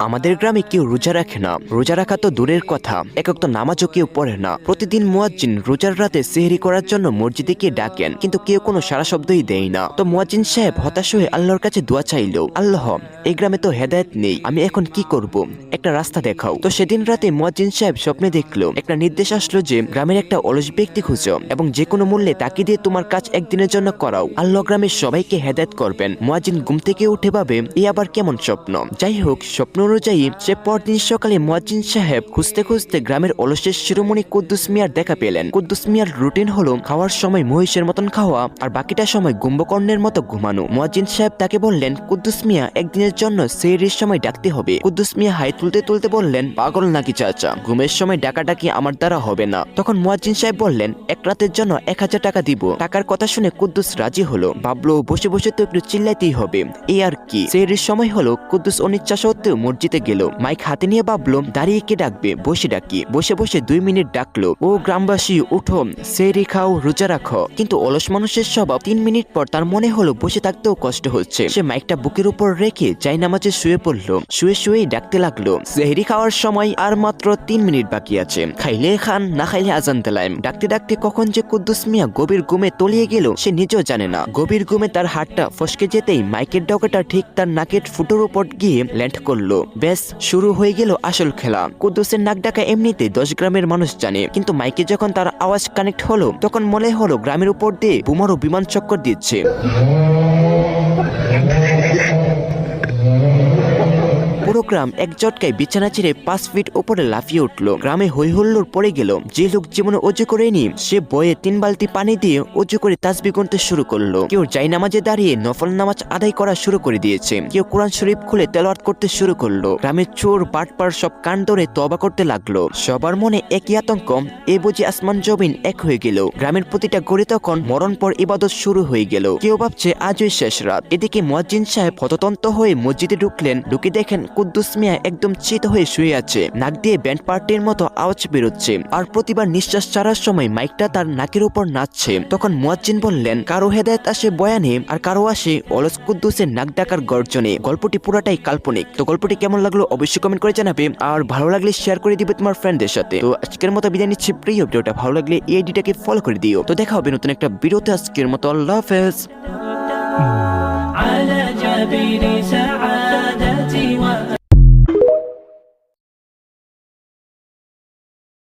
আমাদের গ্রামে কেউ রোজা রাখে না। রোজা রাখা তো দূরের কথা, একক তো নামাজও কেউ পড়ে না। প্রতিদিন মুয়াজ্জিন রোজার রাতে সেহরি করার জন্য মসজিদে গিয়ে ডাকেন, কিন্তু কেউ কোনো সারা শব্দই দেয় না। তো মুয়াজ্জিন সাহেব হতাশ হয়ে আল্লাহর কাছে দোয়া চাইলো, আল্লাহ, এই গ্রামে তো হেদায়েত নেই, আমি এখন কি করব? একটা রাস্তা দেখাও। তো সেদিন রাতে মুয়াজ্জিন সাহেব স্বপ্নে দেখলো, একটা নির্দেশ আসলো যে গ্রামের একটা অলস ব্যক্তি খুঁজো এবং যে কোনো মূল্যে তাকে দিয়ে তোমার কাজ একদিনের জন্য করাও। আল্লাহ গ্রামের সবাইকে হেদায়েত করবেন। মুয়াজ্জিন ঘুম থেকে উঠে ভাবে, এই আবার কেমন স্বপ্ন? যাই হোক, স্বপ্ন অনুযায়ী সে পরদিন সকালে মুয়াজ্জিন সাহেব খুঁজতে খুঁজতে গ্রামের অলসের শিরোমণি কুদ্দুস মিয়ার দেখা পেলেন। কুদ্দুস মিয়ার রুটিন হলো খাওয়ার সময় মহিষের মতন খাওয়া আর বাকিটা সময় কুম্ভকর্ণের মতো ঘুমানো। মুয়াজ্জিন সাহেব তাকে বললেন, কুদ্দুস মিয়া, একদিনের জন্য সেহরির সময় ডাকতে হবে। কুদ্দুস মিয়া হাই তুলতে তুলতে বললেন, পাগল নাকি চাচা, ঘুমের সময় ডাকাডাকি আমার দ্বারা হবে না। তখন মুয়াজ্জিন সাহেব বললেন, এক রাতের জন্য 1000 টাকা দিব। টাকার কথা শুনে কুদ্দুস রাজি হলো। ভাবলো বসে বসে তো একটু চিল্লাইতেই হবে, এই আর কি। সেহরির সময় হলো। কুদ্দুস অনিচ্ছা সত্ত্বেও মসজিদে গেল। মাইক হাতে নিয়ে ভাবলো, দাঁড়িয়ে কে ডাকবে, বসে ডাকি। বসে বসে 2 মিনিট ডাকলো, ও গ্রামবাসী উঠো, সেহরি খাও, রোজা রাখো। কিন্তু অলস মানুষের স্বভাব। 3 মিনিট পর তার মনে হলো বসে থাকতেও কষ্ট হচ্ছে। সে মাইকটা বুকের উপর রেখে জায়নামাজে শুয়ে পড়লো। শুয়ে শুয়েই ডাকতে লাগলো, সেহরি খাওয়ার সময় আর মাত্র 3 মিনিট বাকি আছে, খাইলে খান, না খাইলে আজান দিলাম। ডাকতে ডাকতে কখন যে কুদ্দুস মিয়া গভীর ঘুমে তলিয়ে গেল সে নিজেও জানে না। গভীর ঘুমে তার হাতটা ফসকে যেতেই মাইকের ডগাটা ঠিক তার নাকের ফুটোর উপর গিয়ে ল্যান্ড করলো। ব্যাস, শুরু হয়ে গেল আসল খেলা। কুদ্দুসের নাক ডাকা এমনিতে 10 গ্রামের মানুষ জানে, কিন্তু মাইকে যখন তার আওয়াজ কানেক্ট হলো তখন মনে হলো গ্রামের উপর দিয়ে বোমারও বিমান চক্কর দিচ্ছে। পুরো গ্রাম এক জটকায় বিছানা ছেড়ে 5 ফিট উপরে লাফিয়ে উঠলো। গ্রামে হই হুল্লোড় পড়ে গেল। যে লোক জীবনে অজু করেনি সে বয়ে 3 বালতি পানি দিয়ে অজু করে তাসবিহ গুনতে শুরু করলো। কেউ জায়নামাজে দাঁড়িয়ে নফল নামাজ আদায় করা শুরু করে দিয়েছে। কেউ কোরআন শরীফ খুলে তেলাওয়াত করতে শুরু করলো। গ্রামের চোর বাটপার সব কান ধরে তওবা করতে লাগলো। সবার মনে একই আতঙ্ক, এ বুঝি আসমান জমিন এক হয়ে গেল। গ্রামের প্রতিটা গড়ে তখন মরণ পর ইবাদত শুরু হয়ে গেল। কেউ ভাবছে আজই শেষ রাত। এদিকে মুয়াজ্জিন সাহেব হততন্ত হয়ে মসজিদে ঢুকলেন। ঢুকে দেখেন কুদ্দুস মিয়া একদম চিত হয়ে শুয়ে আছে। নাক দিয়ে ব্যান্ড পার্টির মতো আওয়াজ বেরোচ্ছে, আর প্রতিবার নিঃশ্বাস ছাড়ার সময় মাইকটা তার নাকের উপর নাচছে। তখন মুয়াজ্জিন বললেন, কারো হেদায়েত আসে বয়ানে আর কারো আসে অলস কুদ্দুসের নাক ডাকার গর্জনে। গল্পটি পুরাটাই কাল্পনিক। তো গল্পটি কেমন লাগলো অবশ্যই কমেন্ট করে জানাবে, আর ভালো লাগলে শেয়ার করে দিবে তোমার ফ্রেন্ডদের সাথে। তো আজকের মতো বিদায় নিচ্ছি। প্রিয় ভিডিওটা ভালো লাগলে এই আইডিটাকে ফলো করে দিও। তো দেখা হবে নতুন একটা ভিডিওতে। আজকের মতো আল্লাহ হাফেজ।